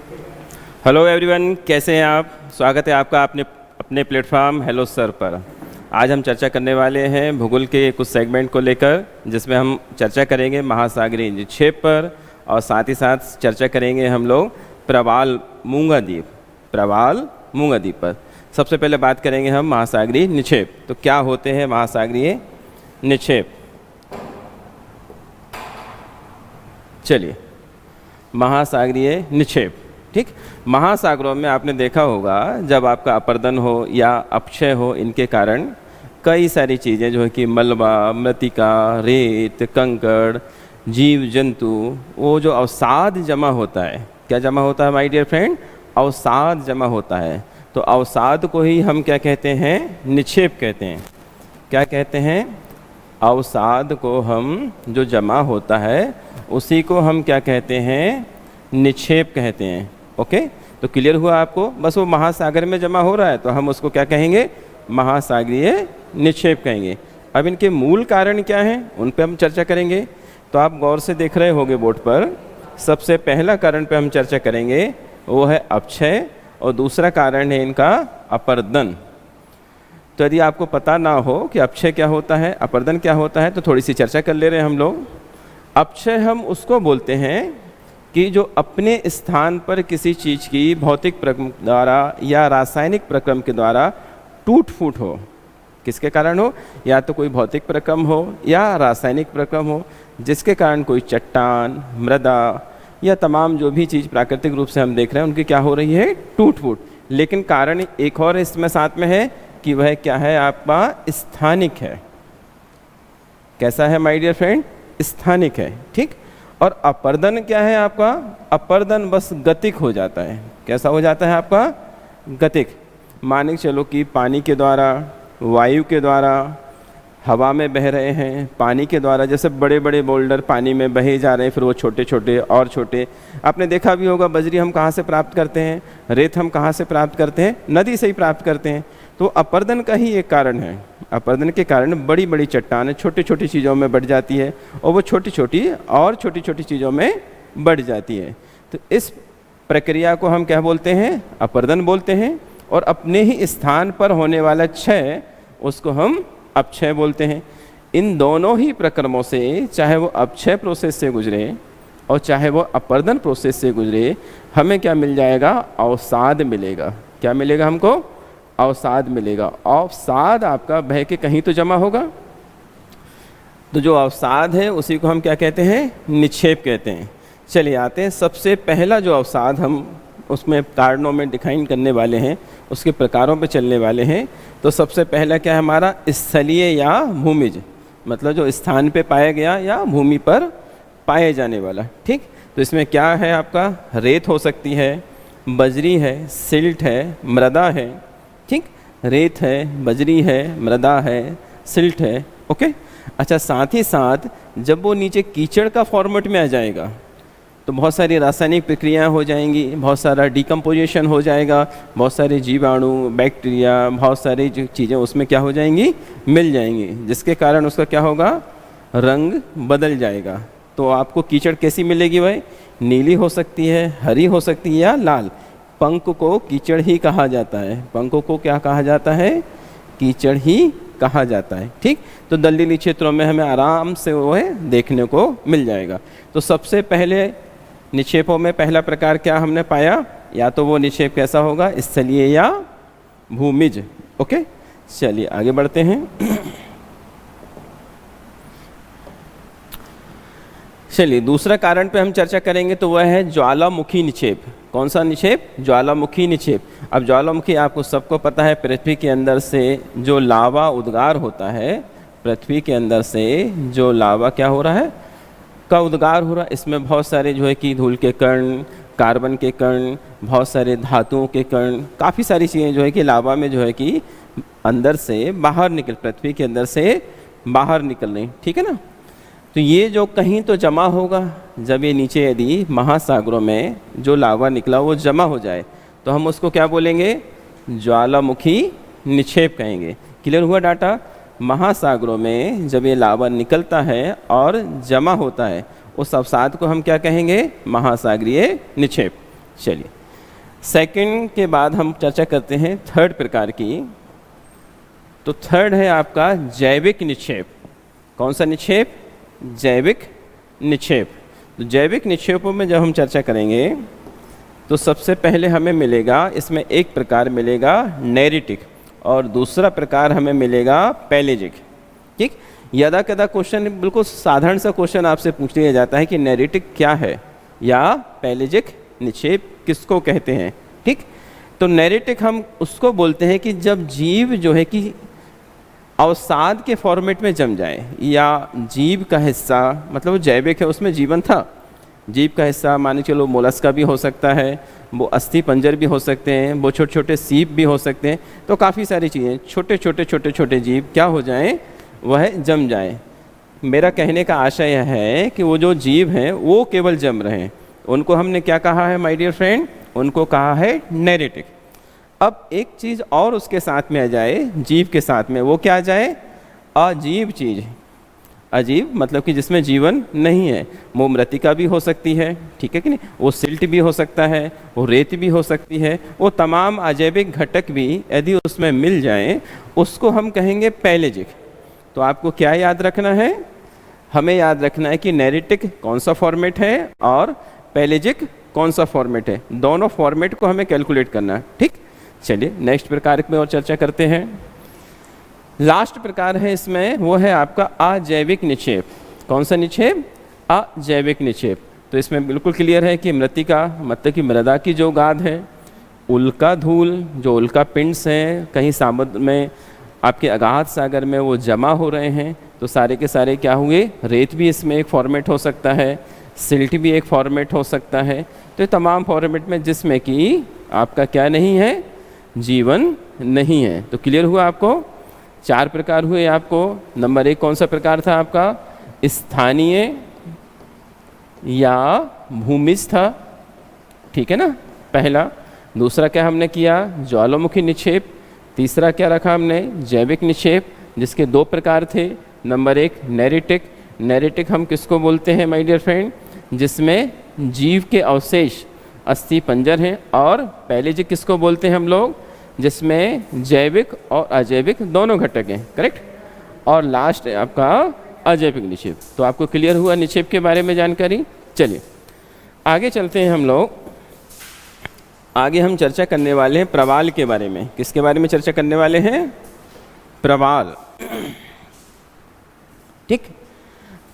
Hello everyone, कैसे हैं आप। स्वागत है आपका अपने प्लेटफॉर्म हेलो सर पर। आज हम चर्चा करने वाले हैं भूगोल के कुछ सेगमेंट को लेकर, जिसमें हम चर्चा करेंगे महासागरीय निक्षेप पर और साथ ही साथ चर्चा करेंगे हम लोग प्रवाल मूंगा द्वीप पर। सबसे पहले बात करेंगे हम महासागरीय निक्षेप। तो क्या होते हैं महासागरीय निक्षेप? चलिए, महासागरीय निक्षेप, ठीक। महासागरों में आपने देखा होगा जब आपका अपरदन हो या अपक्षय हो, इनके कारण कई सारी चीज़ें जो है कि मलबा, मृतिका, रेत, कंकड़, जीव जंतु, वो जो अवसाद जमा होता है, क्या जमा होता है माय डियर फ्रेंड? अवसाद जमा होता है। तो अवसाद को ही हम क्या कहते हैं? निक्षेप कहते हैं। क्या कहते हैं? अवसाद को हम जो जमा होता है उसी को हम क्या कहते हैं? निक्षेप कहते हैं। ओके, तो क्लियर हुआ आपको? बस वो महासागर में जमा हो रहा है तो हम उसको क्या कहेंगे? महासागरीय निक्षेप कहेंगे। अब इनके मूल कारण क्या हैं उन पे हम चर्चा करेंगे। तो आप गौर से देख रहे होंगे बोर्ड पर, सबसे पहला कारण पे हम चर्चा करेंगे वो है अपक्षय और दूसरा कारण है इनका अपरदन। तो यदि आपको पता ना हो कि अपक्षय क्या होता है, अपरदन क्या होता है, तो थोड़ी सी चर्चा कर ले रहे हैं हम लोग। अपक्षय हम उसको बोलते हैं कि जो अपने स्थान पर किसी चीज़ की भौतिक प्रक्रम द्वारा या रासायनिक प्रक्रम के द्वारा टूट फूट हो। किसके कारण हो? या तो कोई भौतिक प्रक्रम हो या रासायनिक प्रक्रम हो, जिसके कारण कोई चट्टान, मृदा या तमाम जो भी चीज़ प्राकृतिक रूप से हम देख रहे हैं उनकी क्या हो रही है? टूट फूट। लेकिन कारण एक और इसमें साथ में है कि वह क्या है? आपका स्थानिक है। कैसा है माय डियर फ्रेंड? स्थानिक है, ठीक। और अपरदन क्या है आपका? अपरदन बस गतिक हो जाता है। कैसा हो जाता है आपका? गतिक। मान के चलो कि पानी के द्वारा, वायु के द्वारा, हवा में बह रहे हैं, पानी के द्वारा, जैसे बड़े बड़े बोल्डर पानी में बहे जा रहे हैं, फिर वो छोटे छोटे और छोटे। आपने देखा भी होगा बजरी हम कहाँ से प्राप्त करते हैं, रेत हम कहाँ से प्राप्त करते हैं? नदी से ही प्राप्त करते हैं। तो अपरदन का ही एक कारण है। अपरदन के कारण बड़ी बड़ी चट्टानें छोटी छोटी चीज़ों में बढ़ जाती है और वो छोटी छोटी चीज़ों में बढ़ जाती है। तो इस प्रक्रिया को हम क्या बोलते हैं? अपरदन बोलते हैं। और अपने ही स्थान पर होने वाला क्षय, उसको हम अपक्षय बोलते हैं। इन दोनों ही प्रक्रमों से, चाहे वो अपक्षय प्रोसेस से गुजरे और चाहे वो अपरदन प्रोसेस से गुजरे, हमें क्या मिल जाएगा? अवसाद मिलेगा। क्या मिलेगा हमको? अवसाद मिलेगा। अवसाद आपका बह के कहीं तो जमा होगा। तो जो अवसाद है उसी को हम क्या कहते हैं? निक्षेप कहते हैं। चलिए आते हैं, सबसे पहला जो अवसाद हम उसमें कारणों में डिफाइन करने वाले हैं, उसके प्रकारों पे चलने वाले हैं। तो सबसे पहला क्या है हमारा? स्थलीय या भूमिज, मतलब जो स्थान पे पाया गया या भूमि पर पाए जाने वाला, ठीक। तो इसमें क्या है आपका? रेत हो सकती है, बजरी है, सिल्ट है, मृदा है, ठीक। रेत है, बजरी है, मृदा है, सिल्ट है। ओके, अच्छा, साथ ही साथ जब वो नीचे कीचड़ का फॉर्मेट में आ जाएगा तो बहुत सारी रासायनिक प्रक्रियाएं हो जाएंगी, बहुत सारा डिकम्पोजिशन हो जाएगा, बहुत सारे जीवाणु, बैक्टीरिया, बहुत सारी जो चीज़ें उसमें क्या हो जाएंगी? मिल जाएंगी, जिसके कारण उसका क्या होगा? रंग बदल जाएगा। तो आपको कीचड़ कैसी मिलेगी भाई? नीली हो सकती है, हरी हो सकती है या लाल। पंख को कीचड़ ही कहा जाता है। पंख को क्या कहा जाता है? कीचड़ ही कहा जाता है, ठीक। तो दलदली क्षेत्रों में हमें आराम से वो है देखने को मिल जाएगा। तो सबसे पहले निक्षेपों में पहला प्रकार क्या हमने पाया? या तो वो निक्षेप कैसा होगा? स्थलीय या भूमिज। ओके, चलिए आगे बढ़ते हैं। चलिए दूसरा कारण पे हम चर्चा करेंगे, तो वह है ज्वालामुखी निक्षेप। कौन सा निक्षेप? ज्वालामुखी निक्षेप। अब ज्वालामुखी आपको सबको पता है, पृथ्वी के अंदर से जो लावा उद्गार होता है, पृथ्वी के अंदर से जो लावा क्या हो रहा है? का उद्गार हो रहा है। इसमें बहुत सारे जो है कि धूल के कण, कार्बन के कण, बहुत सारे धातुओं के कण, काफ़ी सारी चीज़ें जो है कि लावा में जो है कि अंदर से बाहर निकल, पृथ्वी के अंदर से बाहर निकल रही, ठीक है ना। तो ये जो कहीं तो जमा होगा, जब ये नीचे यदि महासागरों में जो लावा निकला वो जमा हो जाए तो हम उसको क्या बोलेंगे? ज्वालामुखी निक्षेप कहेंगे। क्लियर हुआ डाटा? महासागरों में जब ये लावा निकलता है और जमा होता है, उस अवसाद को हम क्या कहेंगे? महासागरीय निक्षेप। चलिए सेकंड के बाद हम चर्चा करते हैं थर्ड प्रकार की। तो थर्ड है आपका जैविक निक्षेप। कौन सा निक्षेप? जैविक निक्षेप। तो जैविक निक्षेपों में जब हम चर्चा करेंगे तो सबसे पहले हमें मिलेगा, इसमें एक प्रकार मिलेगा नेरिटिक और दूसरा प्रकार हमें मिलेगा पेलेजिक। ठीक, यदा कदा क्वेश्चन बिल्कुल साधारण सा क्वेश्चन आपसे पूछ लिया जाता है कि नेरिटिक क्या है या पेलेजिक निक्षेप किसको कहते हैं। ठीक, तो नेरिटिक हम उसको बोलते हैं कि जब जीव जो है कि अवसाद के फॉर्मेट में जम जाए, या जीव का हिस्सा, मतलब वो जैविक है उसमें जीवन था, जीव का हिस्सा मान के चलो मोलस्का भी हो सकता है, वो अस्थि पंजर भी हो सकते हैं, वो छोटे छोटे सीप भी हो सकते हैं, तो काफ़ी सारी चीज़ें, छोटे छोटे जीव क्या हो जाएं, वह जम जाएं। मेरा कहने का आशय यह है कि वो जो जीव हैं वो केवल जम रहे हैं, उनको हमने क्या कहा है माय डियर फ्रेंड? उनको कहा है नेरिटिक। अब एक चीज़ और उसके साथ में आ जाए, जीव के साथ में, वो क्या आ जाए? अजीब चीज़। अजीब मतलब कि जिसमें जीवन नहीं है। वो मृतिका भी हो सकती है, ठीक है कि नहीं, वो सिल्ट भी हो सकता है, वो रेत भी हो सकती है, वो तमाम अजैविक घटक भी यदि उसमें मिल जाएं, उसको हम कहेंगे पेलेजिक। तो आपको क्या याद रखना है? हमें याद रखना है कि नेरिटिक कौन सा फॉर्मेट है और पेलेजिक कौन सा फॉर्मेट है। दोनों फॉर्मेट को हमें कैलकुलेट करना है। ठीक, चलिए नेक्स्ट प्रकार में और चर्चा करते हैं। लास्ट प्रकार है इसमें, वो है आपका अजैविक निक्षेप। कौन सा निक्षेप? अजैविक निक्षेप। तो इसमें बिल्कुल क्लियर है कि मृतिका मतलब कि मृदा की जो गाद है, उल्का धूल, जो उल्का पिंड्स हैं कहीं समुद्र में, आपके अगाध सागर में वो जमा हो रहे हैं, तो सारे के सारे क्या हुए? रेत भी इसमें एक फॉर्मेट हो सकता है, सिल्ट भी एक फॉर्मेट हो सकता है। तो ये तमाम फॉर्मेट में जिसमें कि आपका क्या नहीं है? जीवन नहीं है। तो क्लियर हुआ आपको? 4 प्रकार हुए आपको। नंबर 1 कौन सा प्रकार था आपका? स्थानीय या भूमिस्थ था, ठीक है ना, पहला। दूसरा क्या हमने किया? ज्वालामुखी निक्षेप। तीसरा क्या रखा हमने? जैविक निक्षेप, जिसके 2 प्रकार थे। नंबर 1 नेरिटिक। नेरिटिक हम किसको बोलते हैं माय डियर फ्रेंड? जिसमें जीव के अवशेष अस्थि पंजर हैं। और पेलेजिक किसको बोलते हैं हम लोग? जिसमें जैविक और अजैविक दोनों घटक हैं, करेक्ट। और लास्ट है आपका अजैविक निक्षेप। तो आपको क्लियर हुआ निक्षेप के बारे में जानकारी। चलिए आगे चलते हैं हम लोग। आगे हम चर्चा करने वाले हैं प्रवाल के बारे में। किसके बारे में चर्चा करने वाले हैं? प्रवाल। ठीक,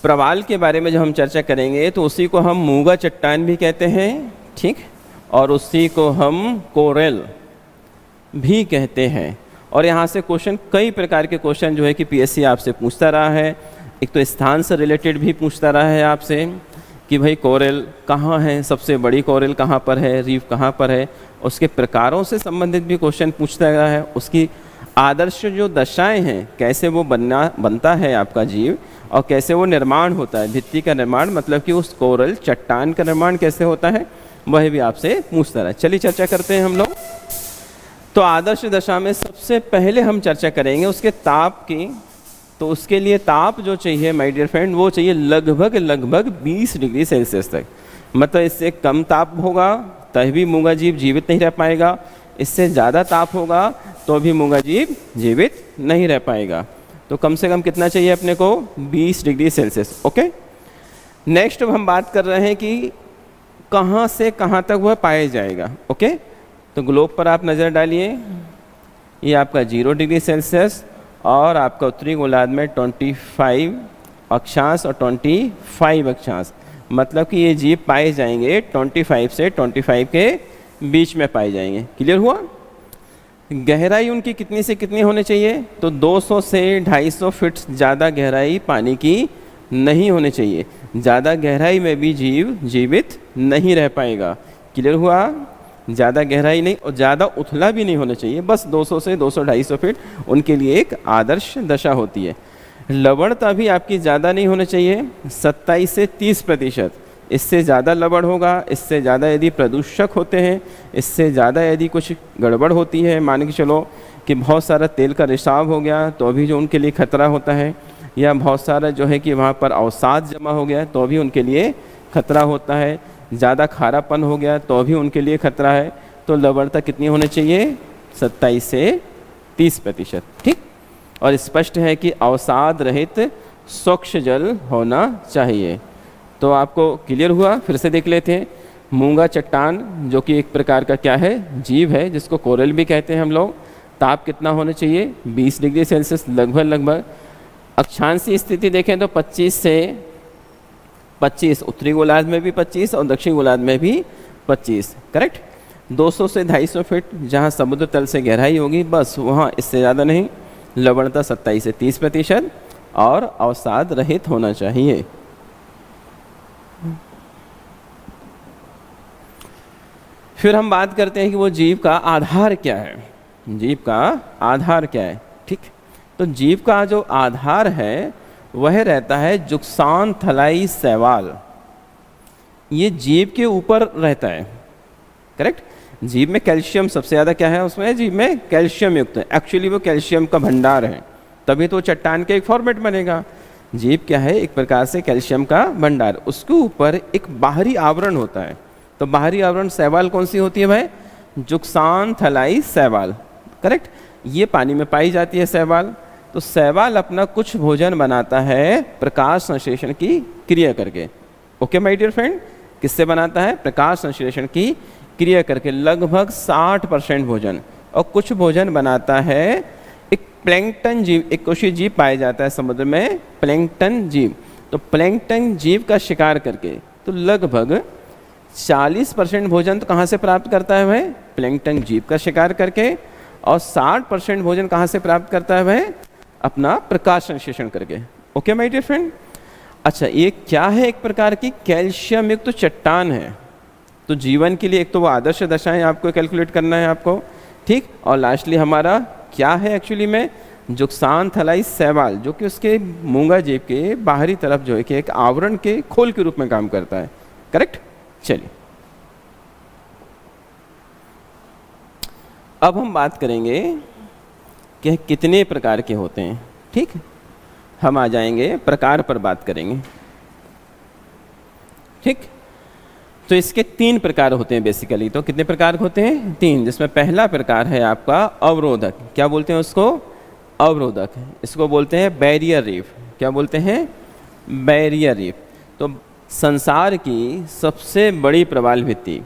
प्रवाल के बारे में जब हम चर्चा करेंगे तो उसी को हम मूंगा चट्टान भी कहते हैं, ठीक, और उसी को हम कोरल भी कहते हैं। और यहाँ से क्वेश्चन, कई प्रकार के क्वेश्चन जो है कि पीएससी आपसे पूछता रहा है। एक तो स्थान से रिलेटेड भी पूछता रहा है आपसे कि भाई कोरल कहाँ है, सबसे बड़ी कोरल कहाँ पर है, रीफ कहाँ पर है। उसके प्रकारों से संबंधित भी क्वेश्चन पूछता रहा है। उसकी आदर्श जो दशाएं हैं, कैसे वो बनता है आपका जीव, और कैसे वो निर्माण होता है, भित्ति का निर्माण, मतलब कि उस कोरल चट्टान का निर्माण कैसे होता है, वह भी आपसे पूछता रहा है। चलिए चर्चा करते हैं हम लोग। तो आदर्श दशा में सबसे पहले हम चर्चा करेंगे उसके ताप की। तो उसके लिए ताप जो चाहिए माय डियर फ्रेंड, वो चाहिए लगभग 20 डिग्री सेल्सियस तक। मतलब इससे कम ताप होगा तभी मूंगा जीव जीवित नहीं रह पाएगा, इससे ज़्यादा ताप होगा तो भी मूंगा जीव जीवित नहीं रह पाएगा। तो कम से कम कितना चाहिए अपने को? 20 डिग्री सेल्सियस। ओके, नेक्स्ट हम बात कर रहे हैं कि कहाँ से कहाँ तक वह पाया जाएगा। ओके, तो ग्लोब पर आप नज़र डालिए, ये आपका 0 डिग्री सेल्सियस और आपका उत्तरी गोलार्ध में 25 अक्षांश और 25 अक्षांश, मतलब कि ये जीव पाए जाएंगे 25 से 25 के बीच में पाए जाएंगे। क्लियर हुआ? गहराई उनकी कितनी से कितनी होनी चाहिए? तो 200 से 250 फीट ज़्यादा गहराई पानी की नहीं होनी चाहिए। ज़्यादा गहराई में भी जीव जीवित नहीं रह पाएगा। क्लियर हुआ? ज़्यादा गहराई नहीं और ज़्यादा उथला भी नहीं होना चाहिए, बस 200 से 200-250 फीट उनके लिए एक आदर्श दशा होती है। लवणता भी आपकी ज़्यादा नहीं होना चाहिए, 27 से 30%। इससे ज़्यादा लवण होगा, इससे ज़्यादा यदि प्रदूषक होते हैं, इससे ज़्यादा यदि कुछ गड़बड़ होती है, मान के चलो कि बहुत सारा तेल का रिसाव हो गया तो भी जो उनके लिए खतरा होता है, या बहुत सारा जो है कि वहाँ पर अवसाद जमा हो गया तो भी उनके लिए खतरा होता है, ज़्यादा खारापन हो गया तो भी उनके लिए खतरा है। तो लवणता कितनी होनी चाहिए? 27 से 30%। ठीक, और स्पष्ट है कि अवसाद रहित स्वच्छ जल होना चाहिए। तो आपको क्लियर हुआ? फिर से देख लेते हैं। मूंगा चट्टान जो कि एक प्रकार का क्या है? जीव है, जिसको कोरल भी कहते हैं हम लोग। ताप कितना होना चाहिए? 20 डिग्री सेल्सियस लगभग। अक्षांशीय स्थिति देखें तो 25 से 25, उत्तरी गोलार्ध में भी 25 और दक्षिण गोलार्ध में भी 25। करेक्ट। 200 से 250 फीट जहाँ समुद्र तल से गहराई होगी, बस वहाँ, इससे ज़्यादा नहीं। लवणता 27 से 30% और अवसाद रहित होना चाहिए। फिर हम बात करते हैं कि वो जीव का आधार क्या है। जीव का आधार क्या है? ठीक, तो जीव का जो आधार है वह रहता है जुक्सान थलाई शैवाल। ये जीव के ऊपर रहता है। करेक्ट। जीव में कैल्शियम सबसे ज़्यादा क्या है? उसमें जीव में कैल्शियम युक्त है। एक्चुअली वो कैल्शियम का भंडार है, तभी तो चट्टान के एक फॉर्मेट बनेगा। जीव क्या है? एक प्रकार से कैल्शियम का भंडार। उसके ऊपर एक बाहरी आवरण होता है। तो बाहरी आवरण शैवाल कौन सी होती है भाई? जुक्सान थलाई शैवाल। करेक्ट। ये पानी में पाई जाती है शैवाल। तो शैवाल अपना कुछ भोजन बनाता है प्रकाश संश्लेषण की क्रिया करके। ओके माय डियर फ्रेंड, किससे बनाता है? प्रकाश संश्लेषण की क्रिया करके लगभग 60% भोजन। और कुछ भोजन बनाता है एक प्लैंकटन जीव, एक कोशीय जीव पाया जाता है समुद्र में, प्लैंकटन जीव। तो प्लैंकटन जीव का शिकार करके तो लगभग 40% भोजन तो कहाँ से प्राप्त करता है वह? प्लैंकटन जीव का शिकार करके। और 60% भोजन कहाँ से प्राप्त करता है वह? अपना प्रकाश संश्लेषण करके। Okay my dear friend. अच्छा, ये क्या है? एक प्रकार की कैल्शियम युक्त तो चट्टान है। तो जीवन के लिए एक तो वो आदर्श दशाएं आपको कैलकुलेट करना है आपको। ठीक, और लास्टली हमारा क्या है एक्चुअली में? जुक्सान थलाई शैवाल, जो कि उसके मूंगा जीव के बाहरी तरफ जो है कि एक आवरण के खोल के रूप में काम करता है। करेक्ट। चलिए, अब हम बात करेंगे कि कितने प्रकार के होते हैं। ठीक, हम आ जाएंगे प्रकार पर बात करेंगे। ठीक, तो इसके 3 प्रकार होते हैं बेसिकली। तो कितने प्रकार होते हैं? 3, जिसमें पहला प्रकार है आपका अवरोधक। क्या बोलते हैं उसको? अवरोधक। इसको बोलते हैं बैरियर रीफ। क्या बोलते हैं? Barrier reef. तो संसार की सबसे बड़ी प्रवाल भित्ति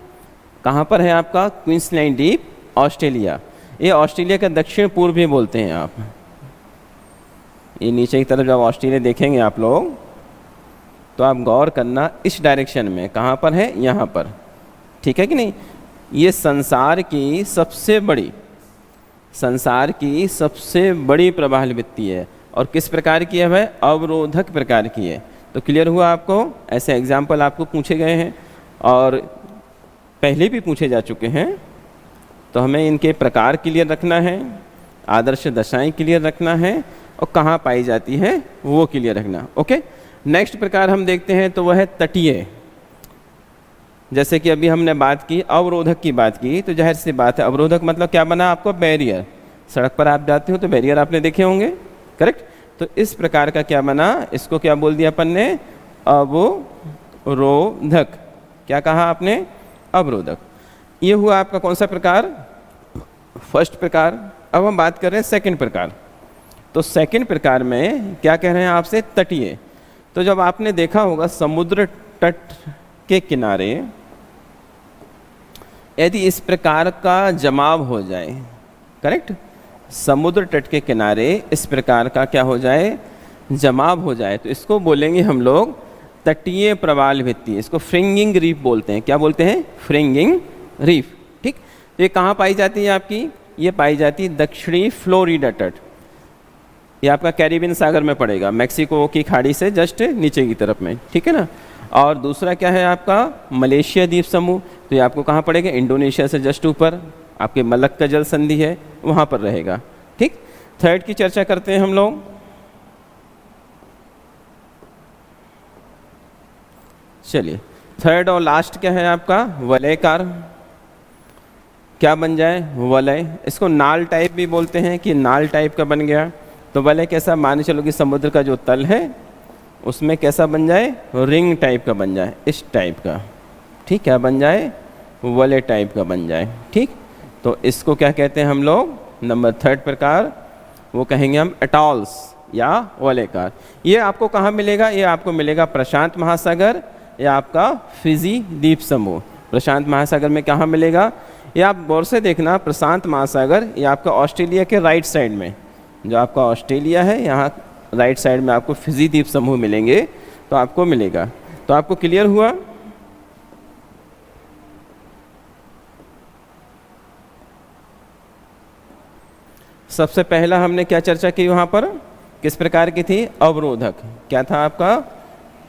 कहाँ पर है आपका? क्वींसलैंड द्वीप, ऑस्ट्रेलिया। ये ऑस्ट्रेलिया का दक्षिण पूर्व भी बोलते हैं आप। ये नीचे की तरफ जब ऑस्ट्रेलिया देखेंगे आप लोग तो आप गौर करना इस डायरेक्शन में, कहाँ पर है? यहाँ पर। ठीक है कि नहीं? ये संसार की सबसे बड़ी प्रवाल भित्ति है। और किस प्रकार की है वह? अवरोधक प्रकार की है। तो क्लियर हुआ आपको? ऐसे एग्जाम्पल आपको पूछे गए हैं और पहले भी पूछे जा चुके हैं। तो हमें इनके प्रकार क्लियर रखना है, आदर्श दशाएं क्लियर रखना है, और कहाँ पाई जाती है वो क्लियर रखना। ओके, नेक्स्ट प्रकार हम देखते हैं तो वह है तटीय। जैसे कि अभी हमने बात की अवरोधक की बात की, तो जाहिर सी बात है अवरोधक मतलब क्या बना आपको? बैरियर। सड़क पर आप जाते हो तो बैरियर आपने देखे होंगे। करेक्ट। तो इस प्रकार का क्या बना? इसको क्या बोल दिया अपन ने? अवरोधक। क्या कहा आपने? अवरोधक। ये हुआ आपका कौन सा प्रकार? फर्स्ट प्रकार। अब हम बात कर रहे हैं सेकंड प्रकार। तो सेकंड प्रकार में क्या कह रहे हैं आपसे? तटीय। तो जब आपने देखा होगा समुद्र तट के किनारे यदि इस प्रकार का जमाव हो जाए, करेक्ट, समुद्र तट के किनारे इस प्रकार का क्या हो जाए? जमाव हो जाए, तो इसको बोलेंगे हम लोग तटीय प्रवाल भित्ति। इसको फ्रिंगिंग रीफ बोलते हैं। क्या बोलते हैं? Fringing reef. ठीक, तो ये कहाँ पाई जाती है आपकी? ये पाई जाती है दक्षिणी फ्लोरिडा तट। ये आपका कैरिबियन सागर में पड़ेगा, मैक्सिको की खाड़ी से जस्ट नीचे की तरफ में। ठीक है ना। और दूसरा क्या है आपका? मलेशिया द्वीप समूह। तो ये आपको कहाँ पड़ेगा? इंडोनेशिया से जस्ट ऊपर, आपके मलक्का जल संधि है वहाँ पर रहेगा। ठीक, थर्ड की चर्चा करते हैं हम लोग। चलिए, थर्ड और लास्ट क्या है आपका? वलयकार। क्या बन जाए? वलय। इसको नाल टाइप भी बोलते हैं कि नाल टाइप का बन गया। तो वलय कैसा? मान चलो कि समुद्र का जो तल है उसमें कैसा बन जाए? रिंग टाइप का बन जाए, इस टाइप का। ठीक, क्या बन जाए? वलय टाइप का बन जाए। ठीक, तो इसको क्या कहते हैं हम लोग? नंबर 3 प्रकार वो कहेंगे हम एटॉल्स या वलयकार। ये आपको कहाँ मिलेगा? ये आपको मिलेगा प्रशांत महासागर या आपका फिजी द्वीप समूह। प्रशांत महासागर में कहाँ मिलेगा? ये आप गौर से देखना, प्रशांत महासागर ये आपका ऑस्ट्रेलिया के राइट साइड में, जो आपका ऑस्ट्रेलिया है यहाँ राइट साइड में आपको फिजी द्वीप समूह मिलेंगे, तो आपको मिलेगा। तो आपको क्लियर हुआ? सबसे पहला हमने क्या चर्चा की वहाँ पर? किस प्रकार की थी? अवरोधक। क्या था आपका?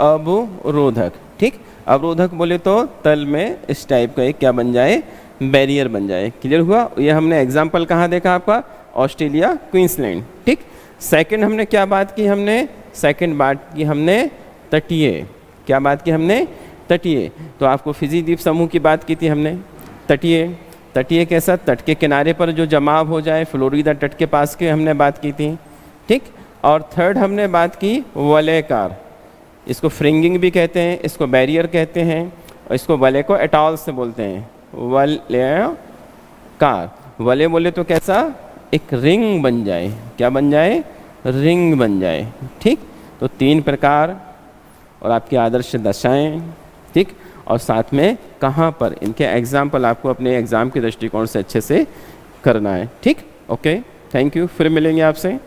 अवरोधक। ठीक, अवरोधक बोले तो तल में इस टाइप का एक क्या बन जाए? बैरियर बन जाए। क्लियर हुआ? ये हमने एग्जाम्पल कहाँ देखा आपका? Australia, Queensland. ठीक, सेकंड हमने क्या बात की? सेकंड बात की हमने तटीय। क्या बात की हमने? तटीय। तो आपको फिजी द्वीप समूह की बात की थी हमने। तटीय, तटीय कैसा? तट के किनारे पर जो जमाव हो जाए, फ्लोरिडा तट के पास के हमने बात की थी। ठीक, और थर्ड हमने बात की वलयकार। इसको फ्रिंगिंग भी कहते हैं, इसको बैरियर कहते हैं, और इसको वलय को एटॉल से बोलते हैं, वलयकार। वलय बोले तो कैसा? एक रिंग बन जाए। क्या बन जाए? रिंग बन जाए। ठीक, तो 3 प्रकार और आपकी आदर्श दशाएं। ठीक, और साथ में कहाँ पर इनके एग्जाम्पल आपको अपने एग्ज़ाम के दृष्टिकोण से अच्छे से करना है। ठीक, ओके, थैंक यू। फिर मिलेंगे आपसे।